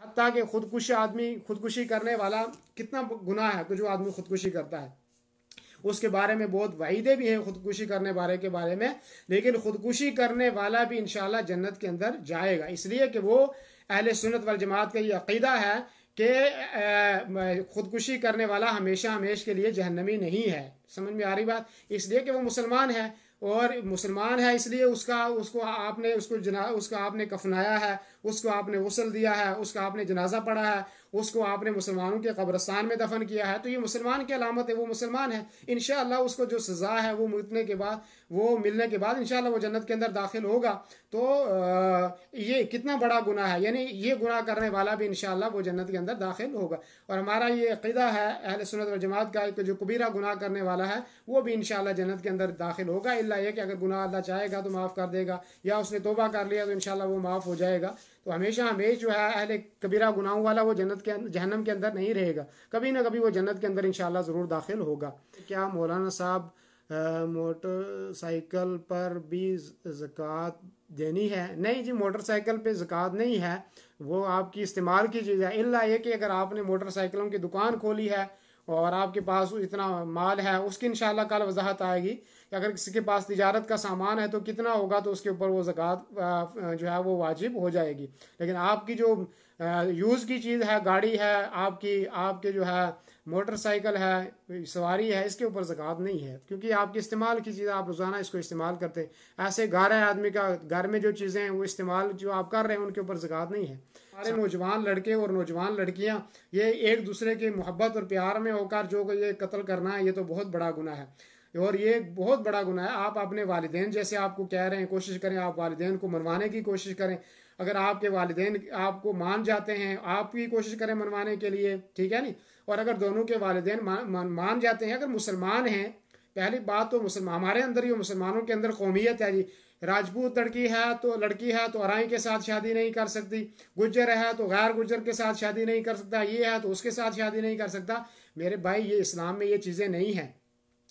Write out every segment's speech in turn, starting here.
हत्ता कि खुदकुशी करने वाला कितना गुनाह है कि जो आदमी खुदकुशी करता है, उसके बारे में बहुत वईदे भी हैं खुदकुशी करने वाले के बारे में। लेकिन खुदकुशी करने वाला भी इंशाल्लाह जन्नत के अंदर जाएगा, इसलिए कि वो अहले सुन्नत वल जमात का ये अकीदा है कि खुदकुशी करने वाला हमेशा हमेशा के लिए जहन्नमी नहीं है। समझ में आ रही बात? इसलिए कि वो मुसलमान है, और मुसलमान है इसलिए उसको आपने कफनाया है, उसको आपने गुस्ल दिया है, उसका आपने जनाजा पढ़ा है, उसको आपने मुसलमानों के कब्रस्तान में दफन किया है, तो ये मुसलमान की अलामत है, वो मुसलमान है। इंशाअल्लाह उसको जो सज़ा है वो मिलने के बाद इंशाअल्लाह वो जन्नत के अंदर दाखिल होगा। तो ये कितना बड़ा गुनाह है, यानी ये गुनाह करने वाला भी इंशाअल्लाह वो जन्नत के अंदर दाखिल होगा। और हमारा ये अक़ीदा है अहले सुन्नत वल जमात का कि जो कबीरा गुनाह करने वाला है वो भी इंशाअल्लाह जन्नत के अंदर दाखिल होगा, इल्ला ये कि अगर गुनाह अल्लाह चाहेगा तो माफ़ कर देगा, या उसने तौबा कर लिया तो इंशाअल्लाह वो माफ़ हो जाएगा। तो हमेशा जो है अहले कबीरा गुनाहों वाला वो जहन्नम के अंदर नहीं रहेगा, कभी ना कभी वो जन्नत के अंदर इंशाअल्लाह ज़रूर दाखिल होगा। क्या मौलाना साहब मोटरसाइकिल पर भी ज़कात देनी है? नहीं जी, मोटरसाइकिल पे ज़कात नहीं है, वो आपकी इस्तेमाल की चीज़ है। इल्ला ये कि अगर आपने मोटरसाइकिलों की दुकान खोली है और आपके पास इतना माल है, उसकी इंशाअल्लाह कल वजाहत आएगी कि अगर किसी के पास तिजारत का सामान है तो कितना होगा, तो उसके ऊपर वो ज़कात जो है वो वाजिब हो जाएगी। लेकिन आपकी जो यूज़ की चीज़ है, गाड़ी है आपके जो है मोटरसाइकिल है, सवारी है, इसके ऊपर ज़कात नहीं है, क्योंकि आपके इस्तेमाल की चीज़, आप रोज़ाना इसको इस्तेमाल करते हैं। ऐसे घर है आदमी का, घर में जो चीज़ें हैं वो इस्तेमाल जो आप कर रहे हैं उनके ऊपर ज़कात नहीं है। हमारे नौजवान लड़के और नौजवान लड़कियां ये एक दूसरे की मोहब्बत और प्यार में होकर जो ये कत्ल करना है, ये तो बहुत बड़ा गुनाह है, और ये बहुत बड़ा गुनाह है। आप अपने वालिदैन जैसे आपको कह रहे हैं, कोशिश करें आप वालिदैन को मनवाने की कोशिश करें। अगर आपके वालिदैन आपको मान जाते हैं, आप भी कोशिश करें मनवाने के लिए, ठीक है नहीं। और अगर दोनों के वालिदैन मान जाते हैं, अगर मुसलमान हैं, पहली बात तो मुसलमान हमारे अंदर, ये मुसलमानों के अंदर कौमियत है जी। राजपूत लड़की है तो अराई के साथ शादी नहीं कर सकती, गुज्जर है तो गैर गुज्जर के साथ शादी नहीं कर सकता, ये है तो उसके साथ शादी नहीं कर सकता। मेरे भाई, ये इस्लाम में ये चीज़ें नहीं हैं।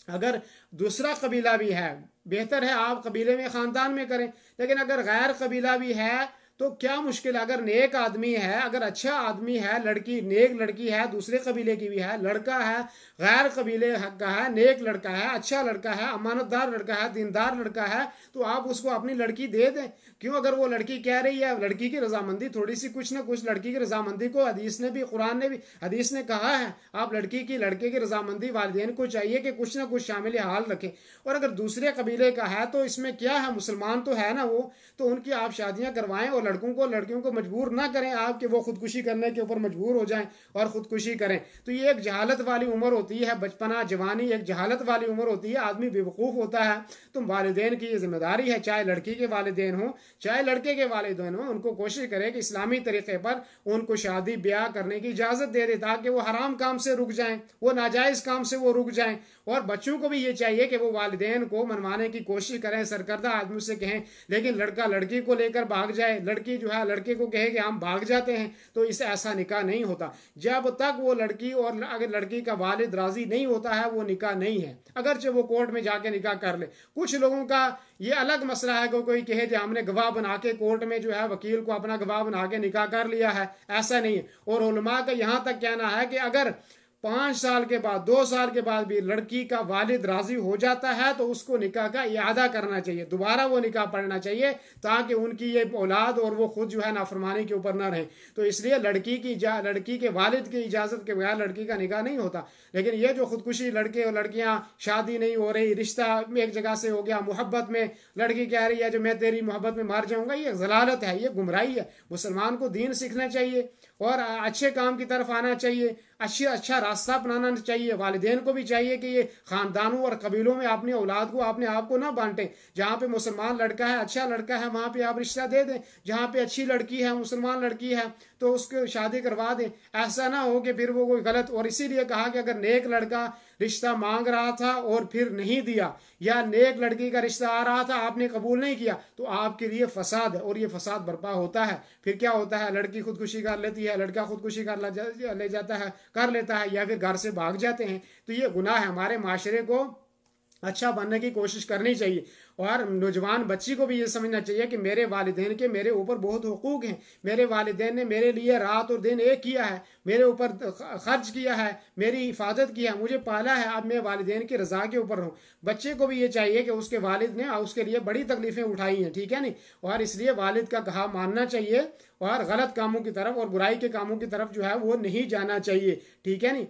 अगर दूसरा कबीला भी है, बेहतर है आप कबीले में ख़ानदान में करें, लेकिन अगर गैर कबीला भी है तो क्या मुश्किल है? अगर नेक आदमी है, अगर अच्छा आदमी है, लड़की नेक लड़की है, दूसरे कबीले की भी है, लड़का है गैर कबीले का है, नेक लड़का है, अच्छा लड़का है, अमानतदार लड़का है, दीनदार लड़का है, तो आप उसको अपनी लड़की दे दें। क्यों? अगर वो लड़की कह रही है, लड़की की रजामंदी थोड़ी सी, कुछ ना कुछ लड़की की रजामंदी को हदीस ने भी, कुरान ने भी, हदीस ने कहा है आप लड़के की रजामंदी वालिदैन को चाहिए कि कुछ ना कुछ शामिल हाल रखें। और अगर दूसरे कबीले का है तो इसमें क्या है, मुसलमान तो है ना वो, तो उनकी आप शादियां करवाएं और लड़कियों को मजबूर ना करें आप कि वो खुदकुशी करने के ऊपर मजबूर हो जाएं और खुदकुशी करें। तो ये एक जहालत वाली उम्र होती है, बचपना जवानी एक जहालत वाली उम्र होती है, आदमी बेवकूफ़ होता है। तो वालिदैन की ये जिम्मेदारी है, चाहे लड़की के वालिदैन हो चाहे लड़के के वालिदैन हो, उनको कोशिश करें कि इस्लामी तरीके पर उनको शादी ब्याह करने की इजाज़त दे दे, ताकि वो हराम काम से रुक जाएं, वो नाजायज़ काम से वो रुक जाएं। और बच्चों को भी ये चाहिए कि वो वालिदैन को मनवाने की कोशिश करें, सरकर्दा आदमी से कहें। लेकिन लड़का लड़की को लेकर भाग जाए, लड़की जो है लड़के को कहे कि हम भाग जाते हैं, तो इस ऐसा निकाह नहीं होता। जब तक वो लड़की और अगर लड़की का वालिद राजी नहीं होता है, वो निकाह नहीं है, अगरचे वो कोर्ट में जाके निकाह कर ले। कुछ लोगों का ये अलग मसला है कि कोई कहे कि हमने गवाह बना के कोर्ट में जो है वकील को अपना गवाह बना के निकाह कर लिया है, ऐसा नहीं है। और उलमा का यहाँ तक कहना है कि अगर 5 साल के बाद 2 साल के बाद भी लड़की का वालिद राजी हो जाता है तो उसको निकाह का इआदा करना चाहिए, दोबारा वो निकाह पढ़ना चाहिए, ताकि उनकी ये औलाद और वो खुद जो है नाफरमानी के ऊपर ना रहे। तो इसलिए लड़की के वालिद की इजाज़त के बगैर लड़की का निकाह नहीं होता। लेकिन ये जो खुदकुशी, लड़के और लड़कियां शादी नहीं हो रही, रिश्ता एक जगह से हो गया, मोहब्बत में लड़की कह रही है जो मैं तेरी मोहब्बत में मर जाऊंगा, ये जलालत है, ये गुमराही है। मुसलमान को दीन सीखना चाहिए और अच्छे काम की तरफ आना चाहिए, अच्छा रास्ता अपनाना चाहिए। वालिदैन को भी चाहिए कि ये खानदानों और कबीलों में अपनी औलाद को, अपने आप को ना बांटें। जहाँ पे मुसलमान लड़का है, अच्छा लड़का है, वहाँ पे आप रिश्ता दे दें। जहाँ पे अच्छी लड़की है, मुसलमान लड़की है, तो उसको शादी करवा दें। ऐसा ना हो कि फिर वो कोई गलत। और इसीलिए कहा कि अगर नेक लड़का रिश्ता मांग रहा था और फिर नहीं दिया, या नेक लड़की का रिश्ता आ रहा था आपने कबूल नहीं किया, तो आपके लिए फसाद है, और ये फसाद बर्पा होता है। फिर क्या होता है, लड़की खुदकुशी कर लेती है, लड़का खुदकुशी कर लेता है, या फिर घर से भाग जाते हैं। तो ये गुनाह है, हमारे माशरे को अच्छा बनने की कोशिश करनी चाहिए। और नौजवान बच्ची को भी ये समझना चाहिए कि मेरे वालिदैन के मेरे ऊपर बहुत हुकूक हैं, मेरे वालिदैन ने मेरे लिए रात और दिन एक किया है, मेरे ऊपर खर्च किया है, मेरी हिफाजत की है, मुझे पाला है, अब मैं वालिदैन की रजा के ऊपर रहूँ। बच्चे को भी ये चाहिए कि उसके वालिद ने उसके लिए बड़ी तकलीफें उठाई हैं, ठीक है नहीं, और इसलिए वालिद का कहा मानना चाहिए और गलत कामों की तरफ और बुराई के कामों की तरफ जो है वो नहीं जाना चाहिए, ठीक है नहीं।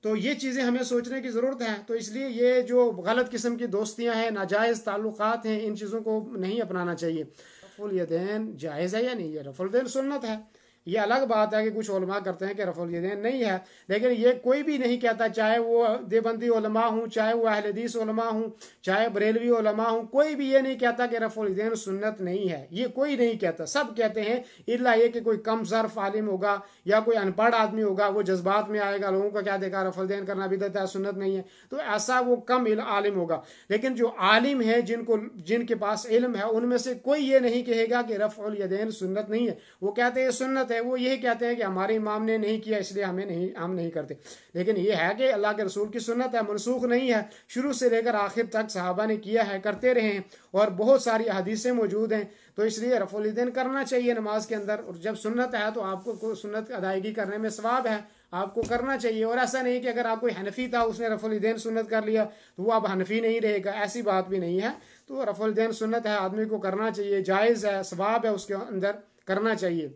तो ये चीज़ें हमें सोचने की ज़रूरत है। तो इसलिए ये जो गलत किस्म की दोस्तियां हैं, नाजायज़ ताल्लुकात हैं, इन चीज़ों को नहीं अपनाना चाहिए। रफ़ुल यदैन जायज़ है या नहीं? है रफ़ुल यदैन सुन्नत है। ये अलग बात है कि कुछ उलमा करते हैं कि रफ़ुल यदैन नहीं है, लेकिन ये कोई भी नहीं कहता, चाहे वो देवबंदी उलमा हूँ, चाहे वो अहले हदीस उलमा हूँ, चाहे बरेलवी उलमा हूँ, कोई भी ये नहीं कहता कि रफ़ुल यदैन सुन्नत नहीं है। ये कोई नहीं कहता, सब कहते हैं, इल्ला ये कि कोई कम ज़र्फ आलिम होगा या कोई अनपढ़ आदमी होगा, वो जज्बात में आएगा, लोगों का क्या देखा, रफ़ुल यदैन करना बिदअत है, सुन्नत नहीं है, तो ऐसा वो कम आलिम होगा। लेकिन जो आलिम है, जिनके पास इल्म है, उनमें से कोई ये नहीं कहेगा कि रफ़ुल यदैन सुन्नत नहीं है। वो कहते हैं सुन्नत है, वो यही कहते हैं कि हमारे इमाम ने नहीं किया इसलिए हम नहीं करते। लेकिन ये है कि अल्लाह के रसूल की सुन्नत है, मनसूख नहीं है, शुरू से लेकर आखिर तक सहाबा ने किया है, करते रहे हैं, और बहुत सारी हदीसें मौजूद हैं। तो इसलिए रफ़ुल यदैन करना चाहिए नमाज के अंदर, और जब सुन्नत है तो आपको सुन्नत अदायगी करने में सवाब है, आपको करना चाहिए। और ऐसा नहीं कि अगर आप कोई हनफी था, उसने रफ़ुल यदैन सुन्नत कर लिया तो वो अब हनफी नहीं रहेगा, ऐसी बात भी नहीं है। तो रफ़ुल यदैन सुन्नत है, आदमी को करना चाहिए, जायज़ है, सवाब है, उसके अंदर करना चाहिए।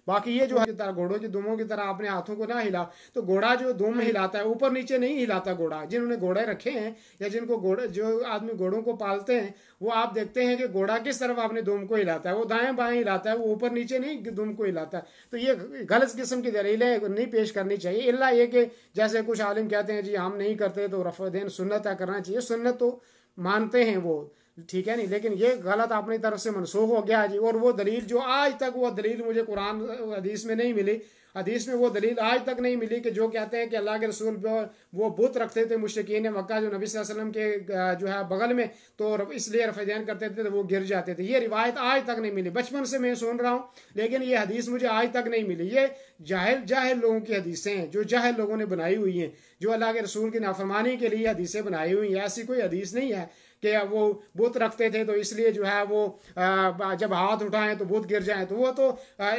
बाकी ये जो है घोड़ों की दुमों की तरह अपने हाथों को ना हिला, तो घोड़ा जो दुम हिलाता है ऊपर नीचे नहीं हिलाता घोड़ा। जिन्होंने घोड़े रखे हैं या जिनको घोड़े, जो आदमी घोड़ों को पालते हैं, वो आप देखते हैं कि घोड़ा किस तरफ अपने दुम को हिलाता है, वो दाएं बाएं हिलाता है, वो ऊपर नीचे नहीं दुम को हिलाता है। तो ये गलत किस्म की दलीलें नहीं पेश करनी चाहिए, इल्ला ये कि जैसे कुछ आलिम कहते हैं जी हम नहीं करते तो रफ़ुल यदैन सुन्नत है, करना चाहिए। सुन्नत तो मानते हैं वो, ठीक है नहीं, लेकिन ये गलत अपनी तरफ से मनसूख हो गया जी। और वो दलील जो आज तक, वो दलील मुझे कुरान हदीस में नहीं मिली, हदीस में वो दलील आज तक नहीं मिली कि जो कहते हैं कि अल्लाह के रसूल वो बुत रखते थे मुशरिकीन मक्का जो नबी सल्लल्लाहु अलैहि वसल्लम के जो है बगल में, तो इसलिए रफ़ यदैन करते थे तो वो गिर जाते थे। ये रिवायत आज तक नहीं मिली, बचपन से मैं सुन रहा हूँ, लेकिन ये हदीस मुझे आज तक नहीं मिली। ये जाहिल लोगों की हदीसें हैं, जो जाहिल लोगों ने बनाई हुई हैं, जो अल्लाह के रसूल की नाफरमानी के लिए हदीसें बनाई हुई हैं। ऐसी कोई हदीस नहीं है कि वो बुत रखते थे तो इसलिए जो है वो जब हाथ उठाएं तो बुत गिर जाएं। तो वो तो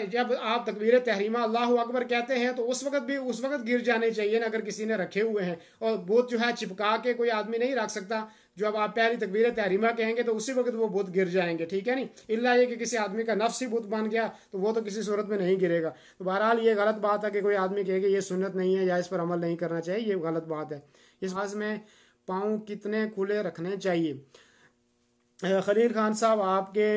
जब आप तकबीर तहरीमा अल्लाहु अकबर कहते हैं तो उस वक्त गिर जाने चाहिए ना, अगर किसी ने रखे हुए हैं। और बुत जो है चिपका के कोई आदमी नहीं रख सकता, जब आप पहली तकबीर तहरीमा कहेंगे तो उसी वक्त वो बुत गिर जाएंगे, ठीक है नहीं। इल्ला ये कि किसी आदमी का नफ्स ही बुत बन गया तो वो तो किसी सूरत में नहीं गिरेगा। तो बहरहाल ये गलत बात है कि कोई आदमी कहे कि ये सुन्नत नहीं है या इस पर अमल नहीं करना चाहिए, ये गलत बात है। इस बात में पाँव कितने खुले रखने चाहिए? खलील खान साहब, आपके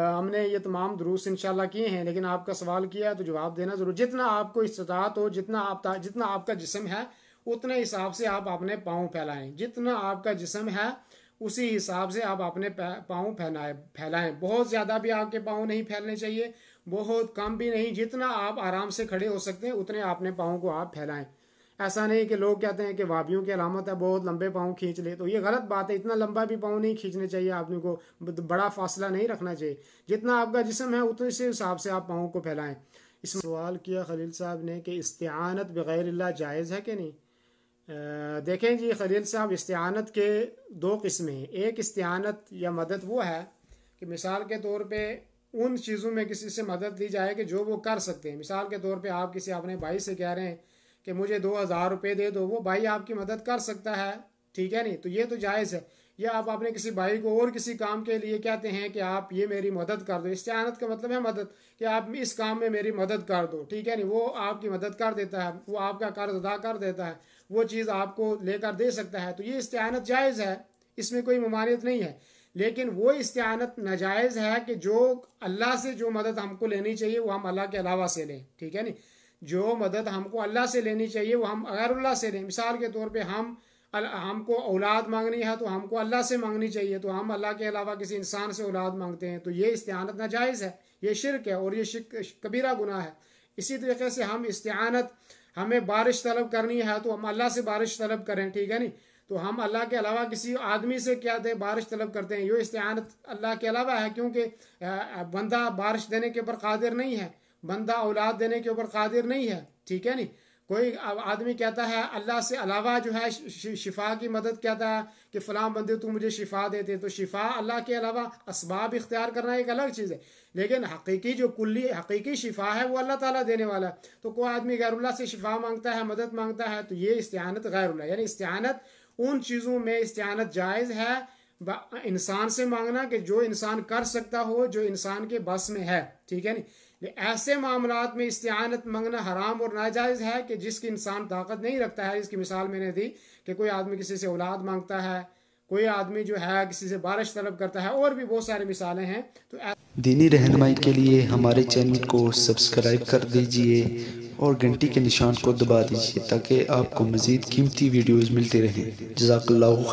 हमने ये तमाम दुरूस इंशाल्लाह किए हैं, लेकिन आपका सवाल किया है तो जवाब देना ज़रूर। जितना आपको इस्तात हो, जितना आपका जिस्म है, उतने हिसाब से आप अपने पाँव फैलाएं। जितना आपका जिस्म है उसी हिसाब से आप अपने पाँव फैलाएं। बहुत ज़्यादा भी आपके पाँव नहीं फैलने चाहिए, बहुत कम भी नहीं। जितना आप आराम से खड़े हो सकते हैं उतने अपने पाँव को आप फैलाएं। ऐसा नहीं कि लोग कहते हैं कि वाबियों की अलामत है बहुत लंबे पाँव खींच ले, तो ये गलत बात है। इतना लंबा भी पाँव नहीं खींचने चाहिए आदमी को, बड़ा फासला नहीं रखना चाहिए। जितना आपका जिस्म है उतने से हिसाब से आप पाँव को फैलाएं। इसमें सवाल किया खलील साहब ने कि इस्तिआनत बग़ैर अल्लाह जायज़ है कि नहीं। देखें जी खलील साहब, इस्तिआनत के दो किस्में हैं। एक इस्तिआनत या मदद वो है कि मिसाल के तौर पर उन चीज़ों में किसी से मदद ली जाए कि जो वो कर सकते हैं। मिसाल के तौर पर आप किसी अपने भाई से कह रहे हैं कि मुझे 2000 रुपये दे दो, वो भाई आपकी मदद कर सकता है, ठीक है नहीं, तो ये तो जायज़ है। या आप अपने किसी भाई को और किसी काम के लिए कहते हैं कि आप ये मेरी मदद कर दो। इस्तिआनत का मतलब है मदद, कि आप इस काम में मेरी मदद कर दो, ठीक है नहीं। वो आपकी मदद कर देता है, वो आपका कर्ज अदा कर देता है, वो चीज़ आपको लेकर दे सकता है, तो ये इस्तिआनत जायज़ है, इसमें कोई ममानियत नहीं है। लेकिन वो इस्तिआनत नाजायज़ है कि जो अल्लाह से जो मदद हमको लेनी चाहिए वो हम अल्लाह के अलावा से लें, ठीक है नहीं। जो मदद हमको अल्लाह से लेनी चाहिए वो हम गैरुल्लाह से लें। मिसाल के तौर पे हमको औलाद मांगनी है तो हमको अल्लाह से मांगनी चाहिए, तो हम अल्लाह के अलावा किसी इंसान से औलाद मांगते हैं, तो ये इस्तिआनत नाजायज़ है, ये शिरक है और ये कबीरा गुनाह है। इसी तरीके से हम इस्तिआनत, हमें बारिश तलब करनी है तो हम अल्लाह से बारिश तलब करें, ठीक है नहीं। तो हम अल्लाह के अलावा किसी आदमी से क्या दे बारिश तलब करते हैं, ये इस्तिआनत अल्लाह के अलावा है, क्योंकि बंदा बारिश देने के ऊपर कादिर नहीं है, बंदा औलाद देने के ऊपर कादिर नहीं है, ठीक है नहीं। कोई आदमी कहता है अल्लाह से अलावा जो है शिफा की मदद कहता है कि फ़लाँ बंदे तू मुझे शिफा देते, तो शिफा अल्लाह के अलावा असबाब इख्तियार करना एक अलग चीज़ है। लेकिन हकीकी जो कुल्ली हकीकी शिफा है वो अल्लाह ताला देने वाला है। तो कोई आदमी गैरुल्लाह से शिफा मांगता है, मदद मांगता है, तो ये इस्तिआनत गैरुल्लाह, यानी इस्तिआनत उन चीज़ों में इस्तिआनत जायज़ है इंसान से मांगना कि जो इंसान कर सकता हो, जो इंसान के बस में है, ठीक है नी। ऐसे मामलात में इस्तिआनत मांगना हराम और नाजायज़ है कि जिसकी इंसान ताकत नहीं रखता है। इसकी मिसाल मैंने दी कि कोई आदमी किसी से औलाद मांगता है, कोई आदमी जो है किसी से बारिश तलब करता है, और भी बहुत सारी मिसालें हैं। तो दीनी रहनुमाई के लिए हमारे चैनल को सब्सक्राइब कर दीजिए और घंटी के निशान को दबा दीजिए ताकि आपको मज़ीद कीमती वीडियोज़ मिलते रहें। जज़ाकल्लाहु खैर।